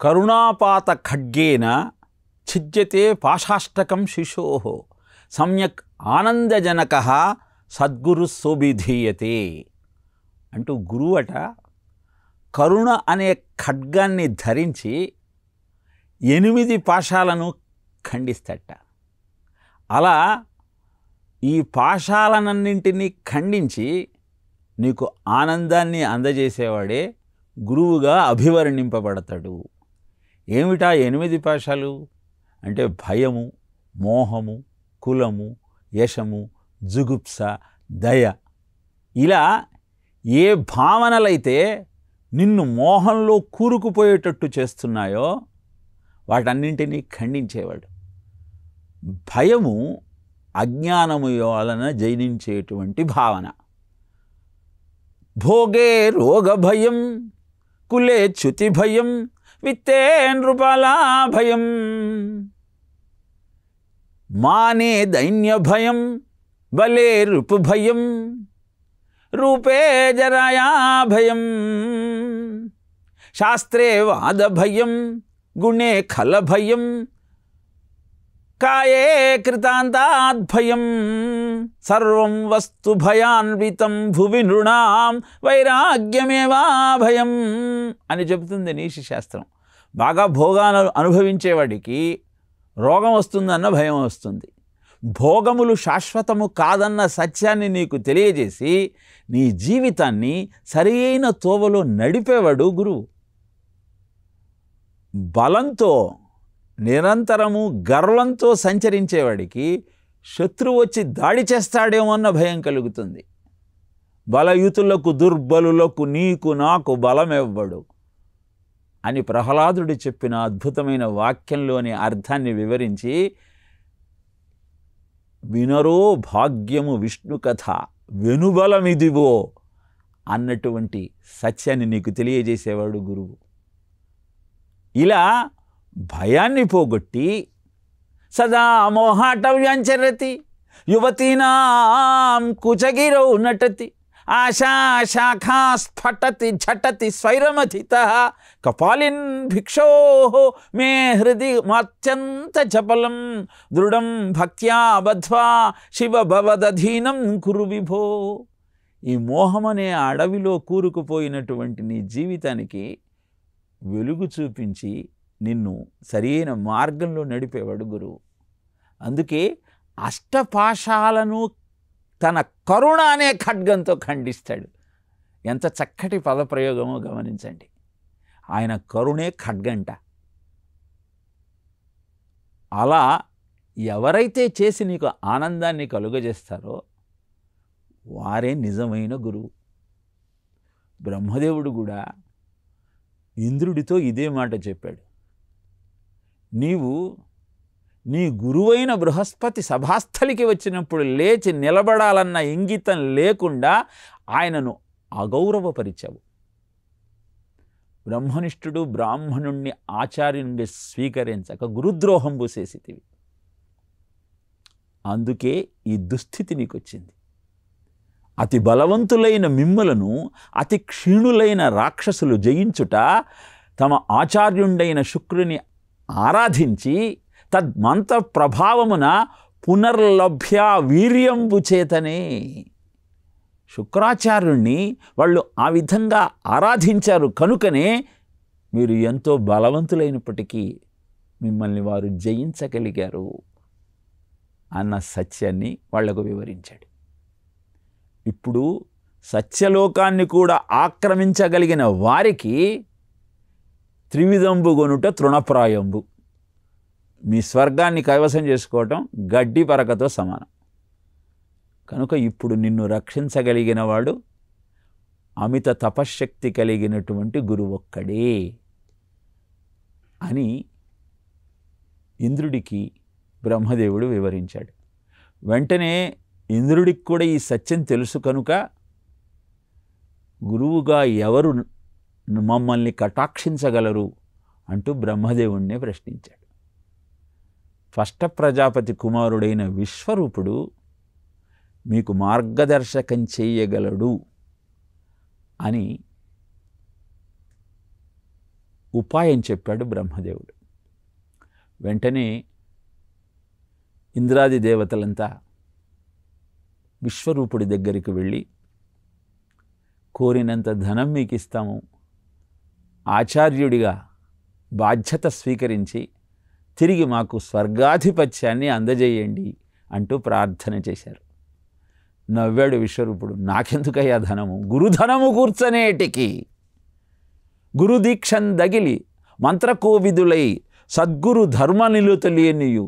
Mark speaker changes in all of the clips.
Speaker 1: కరుణాపాత ఖడ్గేన ఛిద్యతే పాశాష్టకం శిశోః సమ్యక్ ఆనందజనకః సద్గురు సోభిధీయతే అంటూ గురువట కరుణ అనే ఖడ్గాన్ని ధరించి 8 పాశాలను ఖండిస్తట. అలా ఈ పాశాలనన్నింటినీ ఖండించి నీకు ఆనందాన్ని అందజేసేవాడే గురువుగా అభివర్ణింపబడతాడు. ఏమిటా 8 పాశాలు అంటే భయము, మోహము, కులము, యశము, జుగుప్స, దయ. ఇలా ఏ భావనలైతే నిన్ను మోహంలో కూరుకుపోయేటట్టు చేస్తున్నాయో వాటన్నింటినీ ఖండించేవాడు. భయము అజ్ఞానము వలన జయించేటువంటి భావన. భోగే రోగ భయం, కులే చ్యుతి భయం, విత్తే నృపాలా భయం, మానే దైన్య భయం, బలే రుపు భయం, రూపే జరాయా భయం, శాస్త్రే వాద భయం, గుణే ఖల భయం, కాయే కృతాంతాద్ భయం, సర్వం వస్తు భయాన్వితం భువి నృణాం వైరాగ్యమేవా భయం అని చెబుతుంది నీతి శాస్త్రం. బాగా భోగాలను అనుభవించేవాడికి రోగం వస్తుందన్న భయం వస్తుంది. భోగములు శాశ్వతము కాదన్న సత్యాన్ని నీకు తెలియజేసి నీ జీవితాన్ని సరైన తోవలో నడిపేవాడు గురువు. బలంతో నిరంతరము గర్వంతో సంచరించేవాడికి శత్రువు వచ్చి దాడి చేస్తాడేమో అన్న భయం కలుగుతుంది. బలయుతులకు దుర్బలులకు నీకు నాకు బలమెవ్వడు అని ప్రహ్లాదుడు చెప్పిన అద్భుతమైన వాక్యంలోని అర్థాన్ని వివరించి వినరో భాగ్యము విష్ణు కథ వెనుబలమిదివో అన్నటువంటి సత్యాన్ని నీకు తెలియజేసేవాడు గురువు. ఇలా భయాన్ని పోగొట్టి సదా మోహాటవ్యంచరతి యువతీనాం కుచగిరౌ నటతి ఆశా శాఖా స్ఫటతి ఝటతి స్వైరమథితః కపాలిన్ భిక్షో మే హృది మాత్యంత చపలం దృఢం భక్త్యా బధ్వా శివ భవదధీనం కురు విభో. ఈ మోహమనే అడవిలో కూరుకుపోయినటువంటి నీ జీవితానికి వెలుగు చూపించి నిన్ను సరైన మార్గంలో నడిపేవాడు గురువు. అందుకే అష్టపాశాలను తన కరుణ అనే ఖడ్గంతో ఖండిస్తాడు. ఎంత చక్కటి పదప్రయోగమో గమనించండి. ఆయన కరుణే ఖడ్గంట. అలా ఎవరైతే చేసి నీకు ఆనందాన్ని కలుగజేస్తారో వారే నిజమైన గురువు. బ్రహ్మదేవుడు కూడా ఇంద్రుడితో ఇదే మాట చెప్పాడు. నీవు నీ గురువైన బృహస్పతి సభాస్థలికి వచ్చినప్పుడు లేచి నిలబడాలన్న ఇంగితం లేకుండా ఆయనను అగౌరవపరిచావు. బ్రహ్మనిష్ఠుడు బ్రాహ్మణుణ్ణి ఆచార్యుని స్వీకరించక గురుద్రోహంబు చేసితివి. అందుకే ఈ దుస్థితి నీకొచ్చింది. అతి బలవంతులైన మిమ్మలను అతి క్షీణులైన రాక్షసులు జయించుట తమ ఆచార్యుండైన శుక్రుని ఆరాధించి తద్మంత ప్రభావమున పునర్లభ్య వీర్యంబు చేతనే. శుక్రాచార్యుణ్ణి వాళ్ళు ఆ విధంగా ఆరాధించారు కనుకనే మీరు ఎంతో బలవంతులైనప్పటికీ మిమ్మల్ని వారు జయించగలిగారు అన్న సత్యాన్ని వాళ్లకు వివరించాడు. ఇప్పుడు సత్యలోకాన్ని కూడా ఆక్రమించగలిగిన వారికి త్రివిధంబు గొనుట తృణప్రాయంబు. మీ స్వర్గాన్ని కైవసం చేసుకోవటం గడ్డి పరకతో సమానం. కనుక ఇప్పుడు నిన్ను రక్షించగలిగిన వాడు అమిత తపశ్శక్తి కలిగినటువంటి గురువొక్కడే అని ఇంద్రుడికి బ్రహ్మదేవుడు వివరించాడు. వెంటనే ఇంద్రుడికి కూడా ఈ సత్యం తెలుసు కనుక గురువుగా ఎవరు మమ్మల్ని కటాక్షించగలరు అంటూ బ్రహ్మదేవుణ్ణి ప్రశ్నించాడు. ఫస్ట్ ప్రజాపతి కుమారుడైన విశ్వరూపుడు మీకు మార్గదర్శకం చేయగలడు అని ఉపాయం చెప్పాడు బ్రహ్మదేవుడు. వెంటనే ఇంద్రాది దేవతలంతా విశ్వరూపుడి దగ్గరికి వెళ్ళి, కోరినంత ధనం మీకు ఇస్తాము, ఆచార్యుడిగా బాధ్యత స్వీకరించి తిరిగి మాకు స్వర్గాధిపత్యాన్ని అందజేయండి అంటూ ప్రార్థన చేశారు. నవ్వాడు విశ్వరూపుడు, నాకెందుకయ్యా ధనము, గురుధనము కూర్చనేటికి, గురుదీక్షం దగిలి మంత్రకోవిదులై సద్గురు ధర్మనిలుతలేనియు,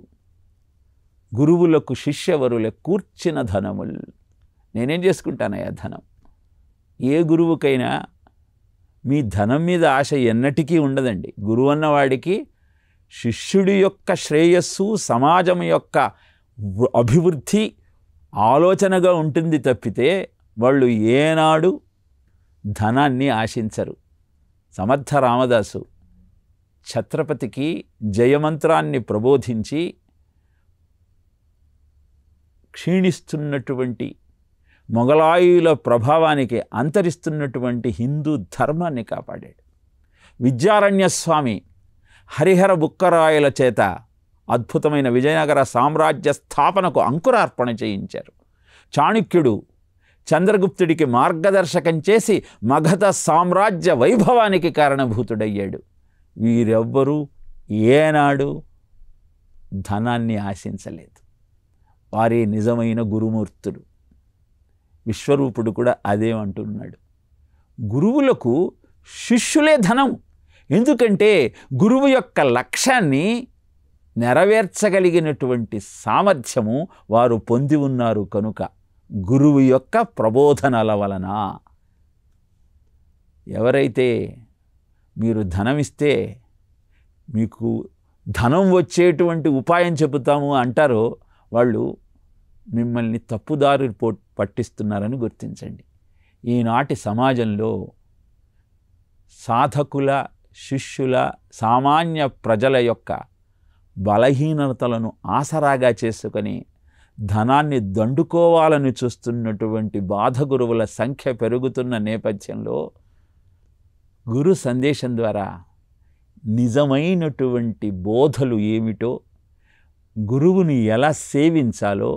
Speaker 1: గురువులకు శిష్యవరుల కూర్చిన ధనములు. నేనేం చేసుకుంటానయ్యా ధనం? ఏ గురువుకైనా మీ ధనం మీద ఆశ ఎన్నటికీ ఉండదండి. గురువు అన్నవాడికి శిష్యుడి యొక్క శ్రేయస్సు, సమాజం యొక్క అభివృద్ధి ఆలోచనగా ఉంటుంది తప్పితే వాళ్ళు ఏనాడు ధనాన్ని ఆశించరు. సమర్థ రామదాసు ఛత్రపతికి జయమంత్రాన్ని ప్రబోధించి క్షీణిస్తున్నటువంటి మొఘలాయుల ప్రభావానికి అంతరిస్తున్నటువంటి హిందూ ధర్మాన్ని కాపాడాడు. విద్యారణ్యస్వామి హరిహర బుక్కరాయల చేత అద్భుతమైన విజయనగర సామ్రాజ్య స్థాపనకు అంకురార్పణ చేయించారు. చాణక్యుడు చంద్రగుప్తుడికి మార్గదర్శకం చేసి మగధ సామ్రాజ్య వైభవానికి కారణభూతుడయ్యాడు. వీరెవ్వరూ ఏనాడు ధనాన్ని ఆశించలేదు. వారే నిజమైన గురుమూర్తులు. విశ్వరూపుడు కూడా అదేమంటున్నాడు, గురువులకు శిష్యులే ధనం. ఎందుకంటే గురువు యొక్క లక్ష్యాన్ని నెరవేర్చగలిగినటువంటి సామర్థ్యము వారు పొంది ఉన్నారు కనుక, గురువు యొక్క ప్రబోధనల వలన. ఎవరైతే మీరు ధనమిస్తే మీకు ధనం వచ్చేటువంటి ఉపాయం చెబుతాము అంటారో వాళ్ళు మిమ్మల్ని తప్పుదారి పట్టిస్తున్నారని గుర్తించండి. ఈనాటి సమాజంలో సాధకుల, శిష్యుల, సామాన్య ప్రజల యొక్క బలహీనతలను ఆసరాగా చేసుకొని ధనాన్ని దండుకోవాలని చూస్తున్నటువంటి బాధ గురువుల సంఖ్య పెరుగుతున్న నేపథ్యంలో గురు సందేశం ద్వారా నిజమైనటువంటి బోధలు ఏమిటో, గురువుని ఎలా సేవించాలో,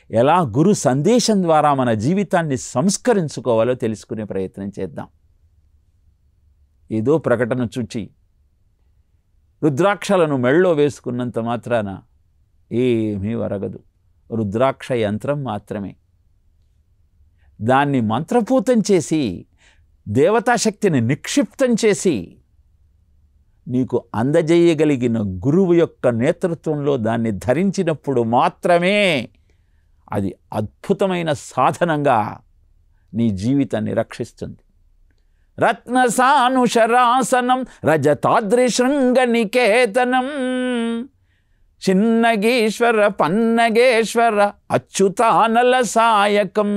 Speaker 1: ఎలా గురు సందేశం ద్వారా మన జీవితాన్ని సంస్కరించుకోవాలో తెలుసుకునే ప్రయత్నం చేద్దాం. ఏదో ప్రకటన చూచి రుద్రాక్షలను మెళ్ళో వేసుకున్నంత మాత్రాన ఏమీ వరగదు. రుద్రాక్ష యంత్రం మాత్రమే. దాన్ని మంత్రపూతం చేసి, దేవతాశక్తిని నిక్షిప్తం చేసి నీకు అందజేయగలిగిన గురువు యొక్క నేతృత్వంలో దాన్ని ధరించినప్పుడు మాత్రమే అది అద్భుతమైన సాధనంగా నీ జీవితాన్ని రక్షిస్తుంది. రత్నసానుశరాసనం రజతాద్రిశృంగ నికేతనం, చిన్నగీశ్వర పన్నగేశ్వర అచ్యుతానల సాయకం,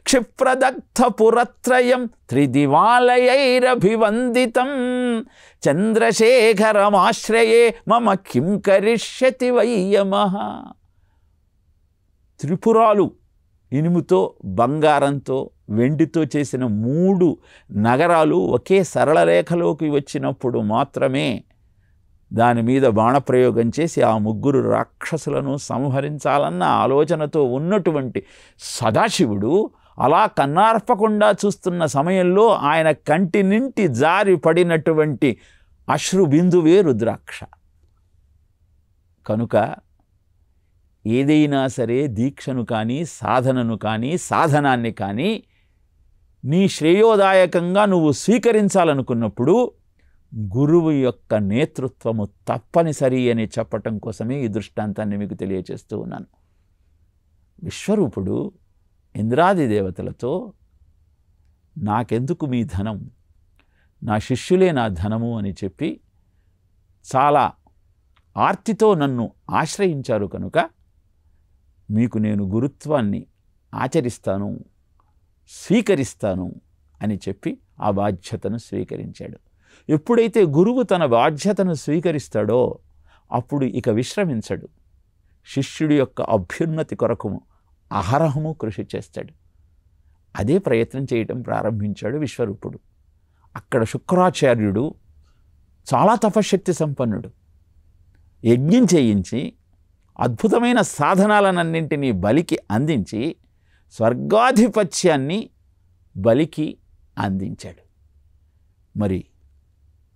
Speaker 1: క్షిప్రదగ్ధ పురత్రయం త్రిదివాలయైరభివందితం, చంద్రశేఖరమాశ్రయే మమ కిం కరిష్యతి వయ్యమః. త్రిపురాలు ఇనుముతో, బంగారంతో, వెండితో చేసిన 3 నగరాలు ఒకే సరళ రేఖలోకి వచ్చినప్పుడు మాత్రమే దాని మీద బాణప్రయోగం చేసి ఆ 3 రాక్షసులను సంహరించాలన్న ఆలోచనతో ఉన్నటువంటి సదాశివుడు అలా కన్నార్పకుండా చూస్తున్న సమయంలో ఆయన కంటి నింటి జారి పడినటువంటి అశ్రుబిందువే రుద్రాక్ష. కనుక ఏదైనా సరే దీక్షను కానీ, సాధనను కానీ, సాధనాన్ని కానీ నీ శ్రేయోదాయకంగా నువ్వు స్వీకరించాలనుకున్నప్పుడు గురువు యొక్క నేతృత్వము తప్పనిసరి అని చెప్పటం కోసమే ఈ దృష్టాంతాన్ని మీకు తెలియచేస్తూ ఉన్నాను. విశ్వరూపుడు ఇంద్రాది దేవతలతో, నాకెందుకు మీ ధనం, నా శిష్యులే నా ధనము అని చెప్పి చాలా ఆర్తితో నన్ను ఆశ్రయించారు కనుక మీకు నేను గురుత్వాన్ని ఆచరిస్తాను, స్వీకరిస్తాను అని చెప్పి ఆ బాధ్యతను స్వీకరించాడు. ఎప్పుడైతే గురువు తన బాధ్యతను స్వీకరిస్తాడో అప్పుడు ఇక విశ్రమించడు. శిష్యుడి యొక్క అభ్యున్నతి కొరకు అహరహము కృషి చేస్తాడు. అదే ప్రయత్నం చేయటం ప్రారంభించాడు విశ్వరూపుడు. అక్కడ శుక్రాచార్యుడు చాలా తపశ్శక్తి సంపన్నుడు. యజ్ఞం చేయించి అద్భుతమైన సాధనాలన్నింటినీ బలికి అందించి స్వర్గాధిపత్యాన్ని బలికి అందించాడు. మరి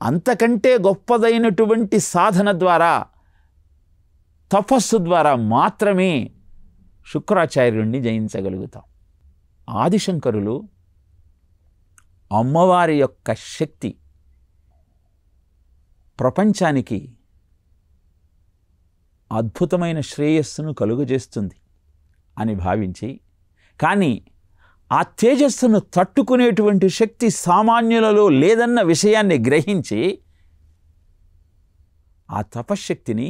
Speaker 1: అంతకంటే గొప్పదైనటువంటి సాధన ద్వారా, తపస్సు ద్వారా మాత్రమే శుక్రాచార్యుణ్ణి జయించగలుగుతాం. ఆదిశంకరులు అమ్మవారి యొక్క శక్తి ప్రపంచానికి అద్భుతమైన శ్రేయస్సును కలుగజేస్తుంది అని భావించి, కానీ ఆ తేజస్సును తట్టుకునేటువంటి శక్తి సామాన్యులలో లేదన్న విషయాన్ని గ్రహించి ఆ తపశ్శక్తిని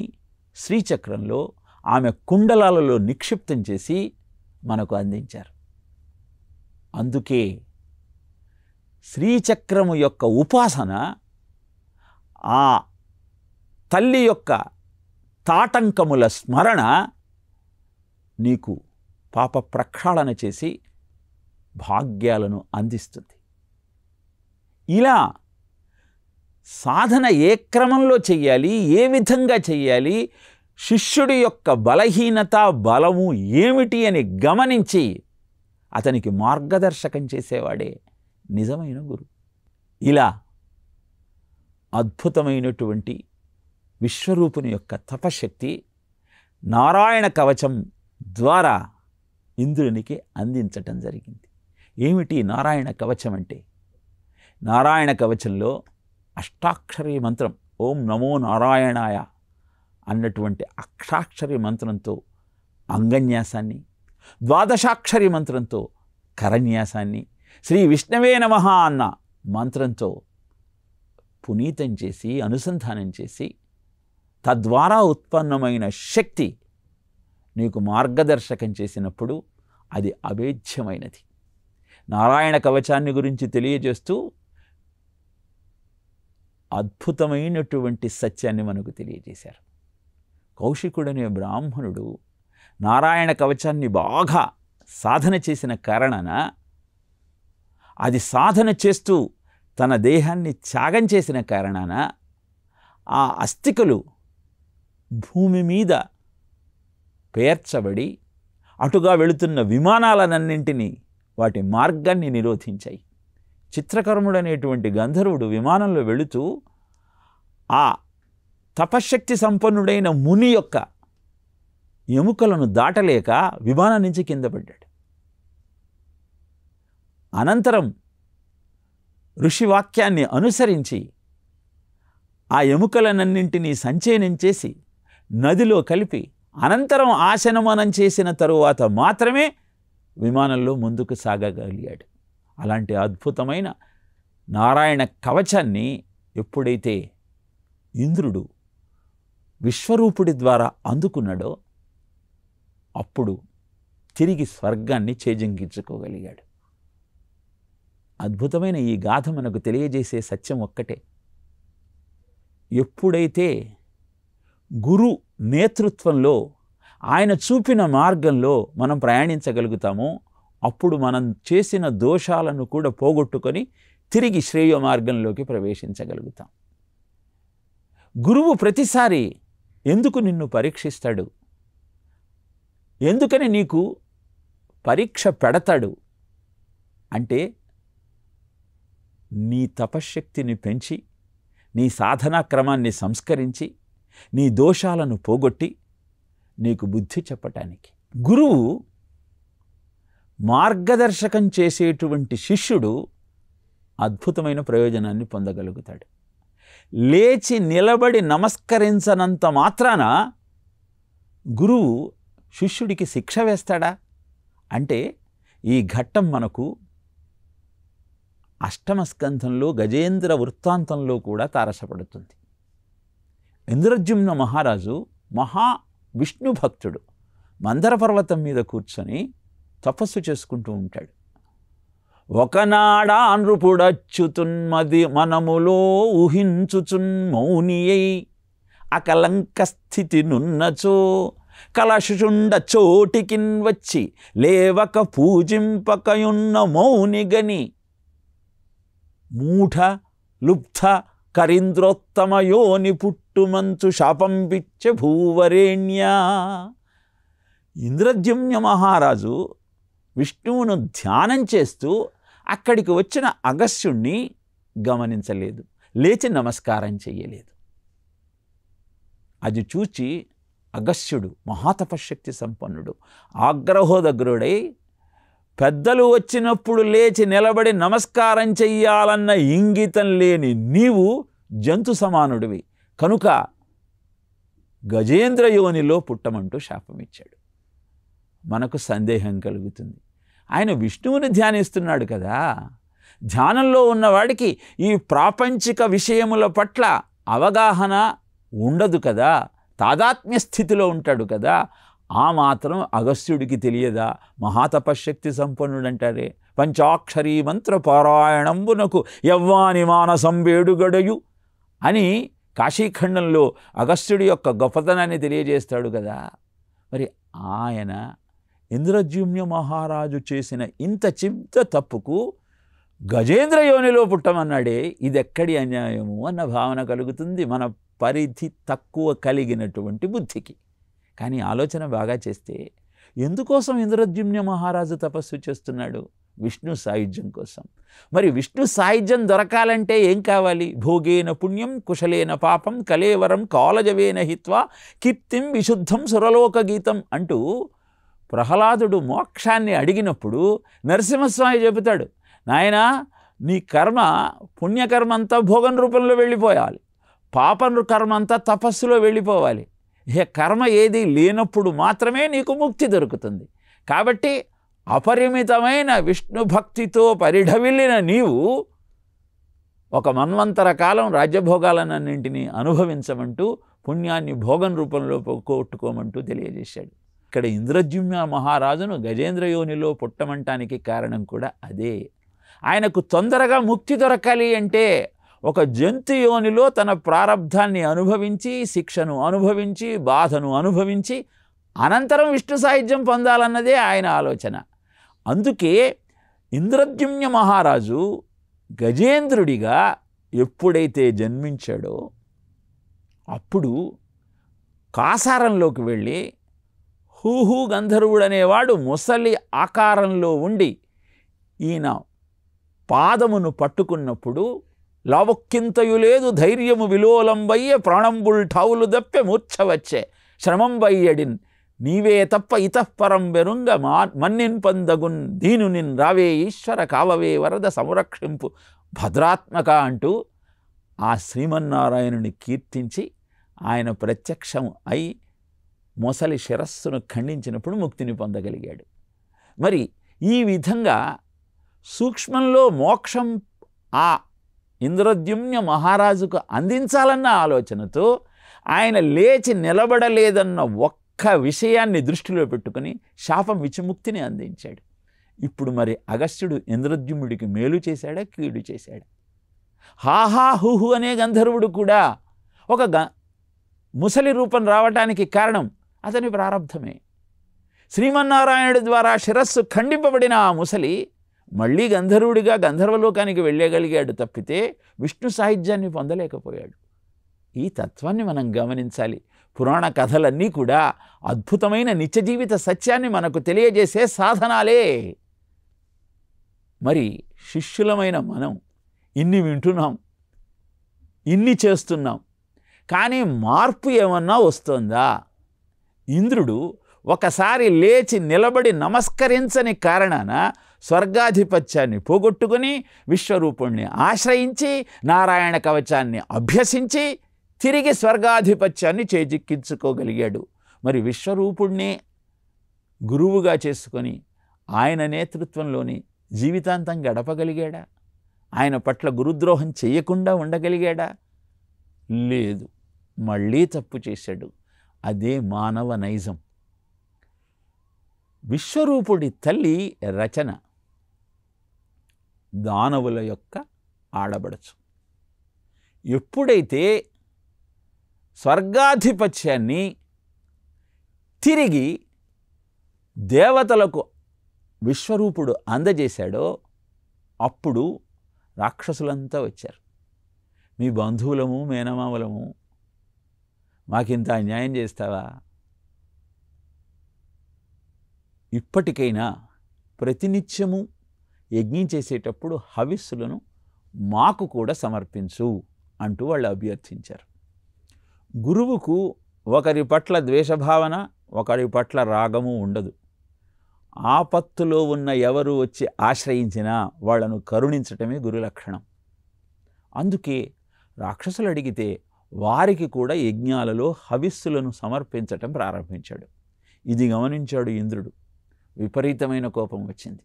Speaker 1: శ్రీచక్రంలో ఆమె కుండలాలలో నిక్షిప్తం చేసి మనకు అందించారు. అందుకే శ్రీచక్రము యొక్క ఉపాసన ఆ తల్లి యొక్క తాటంకముల స్మరణ నీకు పాప ప్రక్షాళన చేసి భాగ్యాలను అందిస్తుంది. ఇలా సాధన ఏ క్రమంలో చెయ్యాలి, ఏ విధంగా చెయ్యాలి, శిష్యుడి యొక్క బలహీనత బలము ఏమిటి అని గమనించి అతనికి మార్గదర్శకం చేసేవాడే నిజమైన గురు. ఇలా అద్భుతమైనటువంటి విశ్వరూపుని యొక్క తపశక్తి నారాయణ కవచం ద్వారా ఇంద్రునికి అందించటం జరిగింది. ఏమిటి నారాయణ కవచం అంటే? నారాయణ కవచంలో అష్టాక్షరీ మంత్రం ఓం నమో నారాయణాయ అన్నటువంటి అష్టాక్షరీ మంత్రంతో అంగన్యాసాన్ని, ద్వాదశాక్షరి మంత్రంతో కరన్యాసాన్ని, శ్రీ విష్ణవే నమః అన్న మంత్రంతో పునీతం చేసి అనుసంధానం చేసి తద్వారా ఉత్పన్నమైన శక్తి నీకు మార్గదర్శకం చేసినప్పుడు అది అభేద్యమైనది. నారాయణ కవచాన్ని గురించి తెలియజేస్తూ అద్భుతమైనటువంటి సత్యాన్ని మనకు తెలియజేశారు. కౌశికుడనే బ్రాహ్మణుడు నారాయణ కవచాన్ని బాగా సాధన చేసిన కారణాన, అది సాధన చేస్తూ తన దేహాన్ని త్యాగం చేసిన కారణాన ఆ అస్థికలు భూమి మీద పేర్చబడి అటుగా వెళుతున్న విమానాలన్నింటినీ వాటి మార్గాన్ని నిరోధించాయి. చిత్రకర్ముడు అనేటువంటి గంధర్వుడు విమానంలో వెళుతూ ఆ తపశ్శక్తి సంపన్నుడైన ముని యొక్క ఎముకలను దాటలేక విమానం నుంచి కింద పడ్డాడు. అనంతరం ఋషివాక్యాన్ని అనుసరించి ఆ ఎముకలనన్నింటినీ సంచయనం చేసి నదిలో కలిపి అనంతరం ఆశనమనం చేసిన తరువాత మాత్రమే విమానంలో ముందుకు సాగగలిగాడు. అలాంటి అద్భుతమైన నారాయణ కవచాన్ని ఎప్పుడైతే ఇంద్రుడు విశ్వరూపుడి ద్వారా అందుకున్నాడో అప్పుడు తిరిగి స్వర్గాన్ని చేజింగించుకోగలిగాడు. అద్భుతమైన ఈ గాథ మనకు తెలియజేసే సత్యం ఒక్కటే: ఎప్పుడైతే గురు నేతృత్వంలో ఆయన చూపిన మార్గంలో మనం ప్రయాణించగలుగుతామో అప్పుడు మనం చేసిన దోషాలను కూడా పోగొట్టుకొని తిరిగి శ్రేయ మార్గంలోకి ప్రవేశించగలుగుతాం. గురువు ప్రతిసారి ఎందుకు నిన్ను పరీక్షిస్తాడు, ఎందుకని నీకు పరీక్ష పెడతాడు అంటే, నీ తపశ్శక్తిని పెంచి నీ సాధనా క్రమాన్ని సంస్కరించి నీ దోషాలను పోగొట్టి నీకు బుద్ధి చెప్పటానికి. గురువు మార్గదర్శకం చేసేటువంటి శిష్యుడు అద్భుతమైన ప్రయోజనాన్ని పొందగలుగుతాడు. లేచి నిలబడి నమస్కరించనంత మాత్రాన గురువు శిష్యుడికి శిక్ష వేస్తాడా అంటే, ఈ ఘట్టం మనకు అష్టమ స్కంధంలో గజేంద్ర వృత్తాంతంలో కూడా తారసపడుతుంది. ఇంద్రద్యుమ్న మహారాజు మహా విష్ణు భక్తుడు. మందర పర్వతం మీద కూర్చొని తపస్సు చేసుకుంటూ ఉంటాడు. ఒకనాడా నృపుడచ్యుతున్మది మనములో ఊహించుచున్ మౌనియై అకలంక స్థితి నున్నచో కలశుండ చోటికిన్ వచ్చి లేవక పూజింపకయున్న మౌనిగని మూఢ లుబ్ధ కరీంద్రోత్తమయోని పుట్టుమంచు శాపంపిచ్చే భూవరేణ్యా. ఇంద్రద్యుమ్న మహారాజు విష్ణువును ధ్యానం చేస్తూ అక్కడికి వచ్చిన అగస్త్యుణ్ణి గమనించలేదు, లేచి నమస్కారం చెయ్యలేదు. అది చూచి అగస్త్యుడు మహాతపశక్తి సంపన్నుడు, ఆగ్రహోదగ్రుడై, పెద్దలు వచ్చినప్పుడు లేచి నిలబడి నమస్కారం చెయ్యాలన్న ఇంగితం లేని నీవు జంతు సమానుడివి, కనుక గజేంద్రయోనిలో పుట్టమంటూ శాపమిచ్చాడు. మనకు సందేహం కలుగుతుంది, ఆయన విష్ణువుని ధ్యానిస్తున్నాడు కదా, ధ్యానంలో ఉన్నవాడికి ఈ ప్రాపంచిక విషయముల పట్ల అవగాహన ఉండదు కదా, తాదాత్మ్య స్థితిలో ఉంటాడు కదా, ఆ మాత్రం అగస్త్యుడికి తెలియదా? మహాతపశక్తి సంపన్నుడంటారే. పంచాక్షరీ మంత్ర పారాయణంబునకు యవ్వాని మానసం వేడుగడయు అని కాశీఖండంలో అగస్త్యుడి యొక్క గొప్పతనాన్ని తెలియజేస్తాడు కదా. మరి ఆయన ఇంద్రద్యుమ్న మహారాజు చేసిన ఇంత చిన్న తప్పుకు గజేంద్రయోనిలో పుట్టమన్నాడే, ఇది ఎక్కడి అన్యాయము అన్న భావన కలుగుతుంది మన పరిధి తక్కువ కలిగినటువంటి బుద్ధికి. కానీ ఆలోచన బాగా చేస్తే ఎందుకోసం ఇంద్రద్యుమ్న మహారాజు తపస్సు చేస్తున్నాడు? విష్ణు సాయుధ్యం కోసం. మరి విష్ణు సాయుధ్యం దొరకాలంటే ఏం కావాలి? భోగేన పుణ్యం కుశలేన పాపం కలేవరం కాలజవేన హిత్వా కీర్తిం విశుద్ధం సురలోక గీతం అంటూ ప్రహ్లాదుడు మోక్షాన్ని అడిగినప్పుడు నరసింహస్వామి చెబుతాడు, నాయనా నీ కర్మ పుణ్యకర్మ అంతా భోగం రూపంలో వెళ్ళిపోయాలి, పాపం కర్మ అంతా తపస్సులో వెళ్ళిపోవాలి. ఏ కర్మ ఏది లేనప్పుడు మాత్రమే నీకు ముక్తి దొరుకుతుంది. కాబట్టి అపరిమితమైన విష్ణు భక్తితో పరిఢవిల్లిన నీవు ఒక మన్వంతర కాలం రాజ్యభోగాలన్నింటినీ అనుభవించమంటూ పుణ్యాన్ని భోగం రూపంలో పోగొట్టుకోమంటూ తెలియజేశాడు. ఇక్కడ ఇంద్రద్యుమ్న మహారాజును గజేంద్రయోనిలో పుట్టమంటానికి కారణం కూడా అదే. ఆయనకు తొందరగా ముక్తి దొరకాలి అంటే ఒక జంతు యోనిలో తన ప్రారబ్ధాన్ని అనుభవించి, శిక్షను అనుభవించి, బాధను అనుభవించి అనంతరం విష్ణు సాయుధ్యం పొందాలన్నదే ఆయన ఆలోచన. అందుకే ఇంద్రద్యుమ్న మహారాజు గజేంద్రుడిగా ఎప్పుడైతే జన్మించాడో అప్పుడు కాసారంలోకి వెళ్ళి హూహూ గంధర్వుడనేవాడు ముసలి ఆకారంలో ఉండి ఈయన పాదమును పట్టుకున్నప్పుడు లావొక్కింతయు లేదు ధైర్యము విలోలంబయ్యే ప్రాణంబుల్ ఠావులు దప్పె మూర్ఛ వచ్చే శ్రమంబయ్యడిన్ నీవే తప్ప ఇతఃపరం బెరుంగ మన్నిన్ పందగున్ దీను నిన్ రావే ఈశ్వర కావవే వరద సంరక్షింపు భద్రాత్మక అంటూ ఆ శ్రీమన్నారాయణుని కీర్తించి ఆయన ప్రత్యక్షం అయి మొసలి శిరస్సును ఖండించినప్పుడు ముక్తిని పొందగలిగాడు. మరి ఈ విధంగా సూక్ష్మంలో మోక్షం ఆ ఇంద్రద్యుమ్న మహారాజుకు అందించాలన్న ఆలోచనతో ఆయన లేచి నిలబడలేదన్న ఒక్క విషయాన్ని దృష్టిలో పెట్టుకుని శాపం విముక్తిని అందించాడు. ఇప్పుడు మరి అగస్త్యుడు ఇంద్రద్యుమ్నుడికి మేలు చేశాడా, కీడు చేశాడా? హాహా హుహు అనే గంధర్వుడు కూడా ఒక ముసలి రూపం రావటానికి కారణం అతని ప్రారబ్ధమే. శ్రీమన్నారాయణుడి ద్వారా శిరస్సు ఖండింపబడిన ఆ ముసలి మళ్ళీ గంధర్వుడిగా గంధర్వలోకానికి వెళ్ళగలిగాడు తప్పితే విష్ణు సాహిత్యాన్ని పొందలేకపోయాడు. ఈ తత్వాన్ని మనం గమనించాలి. పురాణ కథలన్నీ కూడా అద్భుతమైన నిత్య జీవిత సత్యాన్ని మనకు తెలియజేసే సాధనాలే. మరి శిష్యులమైన మనం ఇన్ని వింటున్నాం, ఇన్ని చేస్తున్నాం, కానీ మార్పు ఏమన్నా వస్తుందా? ఇంద్రుడు ఒకసారి లేచి నిలబడి నమస్కరించని కారణాన స్వర్గాధిపత్యాన్ని పోగొట్టుకుని విశ్వరూపుణ్ణి ఆశ్రయించి నారాయణ కవచాన్ని అభ్యసించి తిరిగి స్వర్గాధిపత్యాన్ని చేజిక్కించుకోగలిగాడు. మరి విశ్వరూపుణ్ణి గురువుగా చేసుకొని ఆయన నేతృత్వంలోని జీవితాంతం గడపగలిగాడా? ఆయన పట్ల గురుద్రోహం చేయకుండా ఉండగలిగాడా? లేదు, మళ్ళీ తప్పు చేశాడు. అదే మానవ నైజం. విశ్వరూపుడి తల్లి రచన దానవుల యొక్క ఆడబడచు. ఎప్పుడైతే స్వర్గాధిపత్యాన్ని తిరిగి దేవతలకు విశ్వరూపుడు అందజేశాడో అప్పుడు రాక్షసులంతా వచ్చారు. మీ బంధువులము మేనమామలము, మాకింత అన్యాయం చేస్తావా? ఇప్పటికైనా ప్రతినిత్యము యజ్ఞం చేసేటప్పుడు హవిస్సులను మాకు కూడా సమర్పించు అంటూ వాళ్ళు అభ్యర్థించారు. గురువుకు ఒకరి పట్ల ద్వేషభావన, ఒకరి పట్ల రాగము ఉండదు. ఆపత్తులో ఉన్న ఎవరు వచ్చి ఆశ్రయించినా వాళ్లను కరుణించటమే గురు లక్షణం. అందుకే రాక్షసులు అడిగితే వారికి కూడా యజ్ఞాలలో హవిస్సులను సమర్పించటం ప్రారంభించాడు. ఇది గమనించాడు ఇంద్రుడు. విపరీతమైన కోపం వచ్చింది.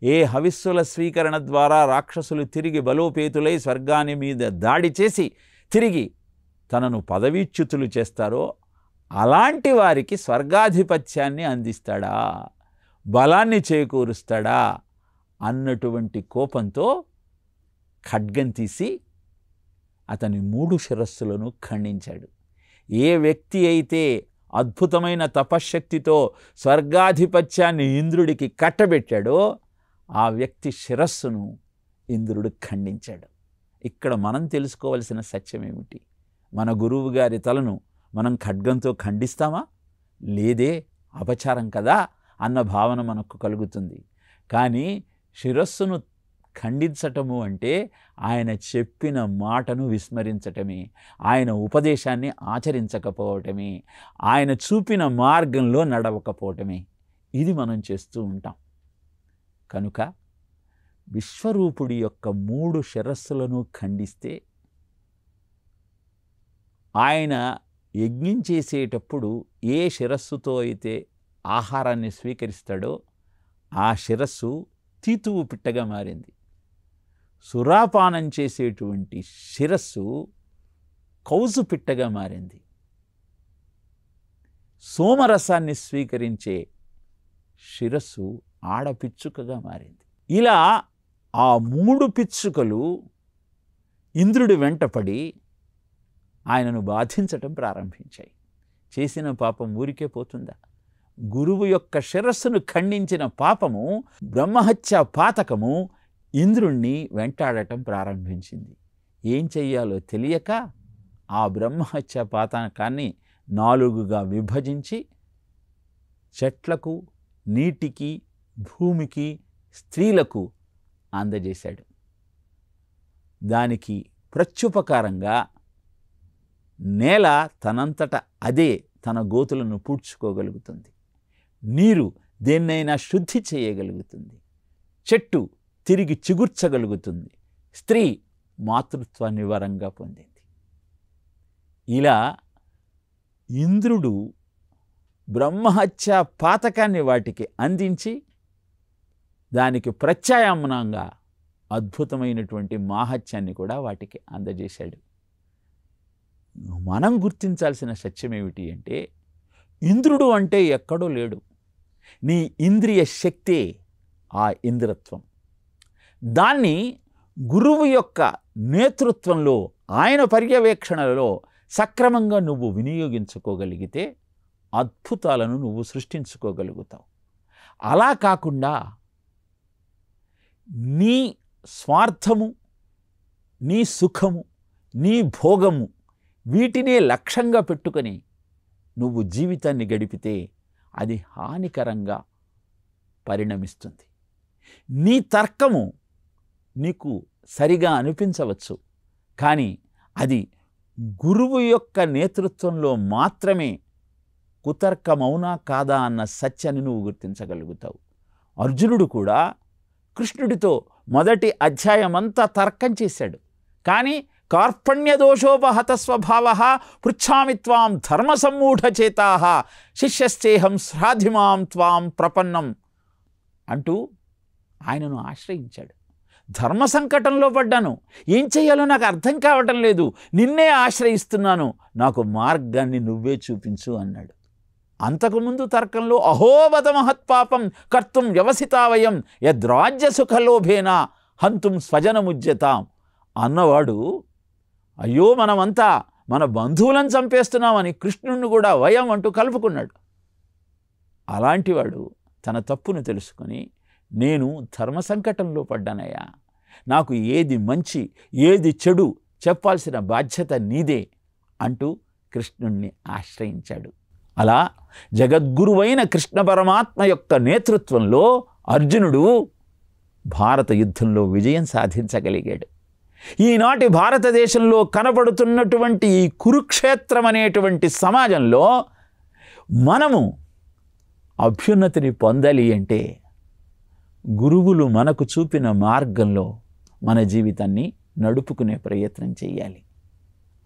Speaker 1: ఏ హవిస్సుల స్వీకరణ ద్వారా రాక్షసులు తిరిగి బలోపేతులై స్వర్గాన్ని మీద దాడి చేసి తిరిగి తనను పదవీచ్యుతులు చేస్తారో అలాంటి వారికి స్వర్గాధిపత్యాన్ని అందిస్తాడా, బలాన్ని చేకూరుస్తాడా అన్నటువంటి కోపంతో ఖడ్గం తీసి అతని 3 శిరస్సులను ఖండించాడు. ఏ వ్యక్తి అయితే అద్భుతమైన తపశ్శక్తితో స్వర్గాధిపత్యాన్ని ఇంద్రుడికి కట్టబెట్టాడో ఆ వ్యక్తి శిరస్సును ఇంద్రుడు ఖండించాడు. ఇక్కడ మనం తెలుసుకోవాల్సిన సత్యం ఏమిటి? మన గురువు గారి తలను మనం ఖడ్గంతో ఖండిస్తామా? లేదే, అపచారం కదా అన్న భావన మనకు కలుగుతుంది. కానీ శిరస్సును ఖండించటము అంటే ఆయన చెప్పిన మాటను విస్మరించటమే, ఆయన ఉపదేశాన్ని ఆచరించకపోవటమే, ఆయన చూపిన మార్గంలో నడవకపోవటమే. ఇది మనం చేస్తూ ఉంటాం. కనుక విశ్వరూపుడి యొక్క 3 శిరస్సులను ఖండిస్తే ఆయన యజ్ఞం చేసేటప్పుడు ఏ శిరస్సుతో అయితే ఆహారాన్ని స్వీకరిస్తాడో ఆ శిరస్సు తీతువు పిట్టగా మారింది. సురాపానం చేసేటువంటి శిరస్సు కౌజు పిట్టగా మారింది. సోమరసాన్ని స్వీకరించే శిరస్సు ఆడపిచ్చుకగా మారింది. ఇలా ఆ 3 పిచ్చుకలు ఇంద్రుడి వెంటపడి ఆయనను బాధించటం ప్రారంభించాయి. చేసిన పాపం ఊరికే పోతుందా? గురువు యొక్క శిరస్సును ఖండించిన పాపము, బ్రహ్మహత్య పాతకము ఇంద్రుణ్ణి వెంటాడటం ప్రారంభించింది. ఏం చెయ్యాలో తెలియక ఆ బ్రహ్మహత్య పాతకాన్ని 4గా విభజించి చెట్లకు, నీటికి, భూమికి, స్త్రీలకు అందజేశాడు. దానికి ప్రత్యుపకారంగా నేల తనంతట అదే తన గోతులను పూడ్చుకోగలుగుతుంది. నీరు దేన్నైనా శుద్ధి చేయగలుగుతుంది. చెట్టు తిరిగి చిగుర్చగలుగుతుంది. స్త్రీ మాతృత్వాన్ని వరంగా పొందింది. ఇలా ఇంద్రుడు బ్రహ్మహత్య పాతకాన్ని వాటికి అందించి దానికి ప్రత్యామ్నాయంగా అద్భుతమైనటువంటి మాహత్యాన్ని కూడా వాటికి అందజేశాడు. మనం గుర్తించాల్సిన సత్యం ఏమిటి అంటే, ఇంద్రుడు అంటే ఎక్కడో లేడు. నీ ఇంద్రియ శక్తే ఆ ఇంద్రత్వం. దాన్ని గురువు యొక్క నేతృత్వంలో, ఆయన పర్యవేక్షణలో సక్రమంగా నువ్వు వినియోగించుకోగలిగితే అద్భుతాలను నువ్వు సృష్టించుకోగలుగుతావు. అలా కాకుండా నీ స్వార్థము, నీ సుఖము, నీ భోగము వీటినే లక్ష్యంగా పెట్టుకొని నువ్వు జీవితాన్ని గడిపితే అది హానికరంగా పరిణమిస్తుంది. నీ తర్కము నీకు సరిగా అనిపించవచ్చు, కానీ అది గురువు యొక్క నేతృత్వంలో మాత్రమే కుతర్కమౌనా కాదా అన్న సత్యాన్ని నువ్వు గుర్తించగలుగుతావు. అర్జునుడు కూడా కృష్ణుడితో మొదటి అధ్యాయమంతా తర్కం చేశాడు. కానీ కార్పణ్యదోషోపహత స్వభావ పృచ్ఛామి త్వాం ధర్మసమ్మూఢచేతా శిష్యశ్చేహం శ్రాధిమాం త్వాం ప్రపన్నం అంటూ ఆయనను ఆశ్రయించాడు. ధర్మ సంకటంలో పడ్డాను, ఏం చెయ్యాలో నాకు అర్థం కావటం లేదు, నిన్నే ఆశ్రయిస్తున్నాను, నాకు మార్గాన్ని నువ్వే చూపించు అన్నాడు. అంతకుముందు తర్కంలో అహోబత మహత్పాపం కర్తుం వ్యవసితావయం యద్రాజ్య సుఖలోభేన హంతుం స్వజనముజ్యతాం అన్నవాడు, అయ్యో మనమంతా మన బంధువులను చంపేస్తున్నామని కృష్ణుణ్ణి కూడా వయం అంటూ కలుపుకున్నాడు. అలాంటివాడు తన తప్పును తెలుసుకొని, నేను ధర్మ సంకటంలో పడ్డానయ్యా, నాకు ఏది మంచి ఏది చెడు చెప్పాల్సిన బాధ్యత నీదే అంటూ కృష్ణుణ్ణి ఆశ్రయించాడు. అలా జగద్గురువైన కృష్ణ పరమాత్మ యొక్క నేతృత్వంలో అర్జునుడు భారత యుద్ధంలో విజయం సాధించగలిగాడు. ఈనాటి భారతదేశంలో కనబడుతున్నటువంటి ఈ కురుక్షేత్రం అనేటువంటి సమాజంలో మనము అభ్యున్నతిని పొందాలి అంటే గురువులు మనకు చూపిన మార్గంలో మన జీవితాన్ని నడుపుకునే ప్రయత్నం చేయాలి.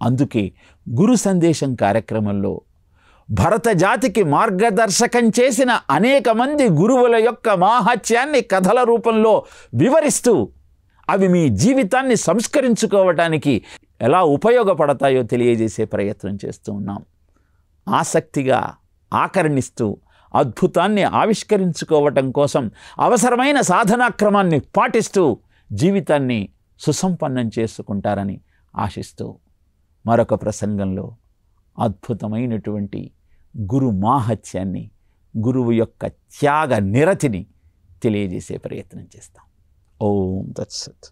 Speaker 1: అందుకే గురు సందేశం కార్యక్రమంలో భరత జాతికి మార్గదర్శకం చేసిన అనేక మంది గురువుల యొక్క మాహాత్యాన్ని కథల రూపంలో వివరిస్తూ అవి మీ జీవితాన్ని సంస్కరించుకోవటానికి ఎలా ఉపయోగపడతాయో తెలియజేసే ప్రయత్నం చేస్తూ ఉన్నాం. ఆసక్తిగా ఆకర్ణిస్తూ అద్భుతాన్ని ఆవిష్కరించుకోవటం కోసం అవసరమైన సాధనాక్రమాన్ని పాటిస్తూ జీవితాన్ని సుసంపన్నం చేసుకుంటారని ఆశిస్తూ మరొక ప్రసంగంలో అద్భుతమైనటువంటి గురు మాహత్యాన్ని, గురువు యొక్క త్యాగ నిరతిని తెలియజేసే ప్రయత్నం చేస్తాం. ఓం తత్సత్.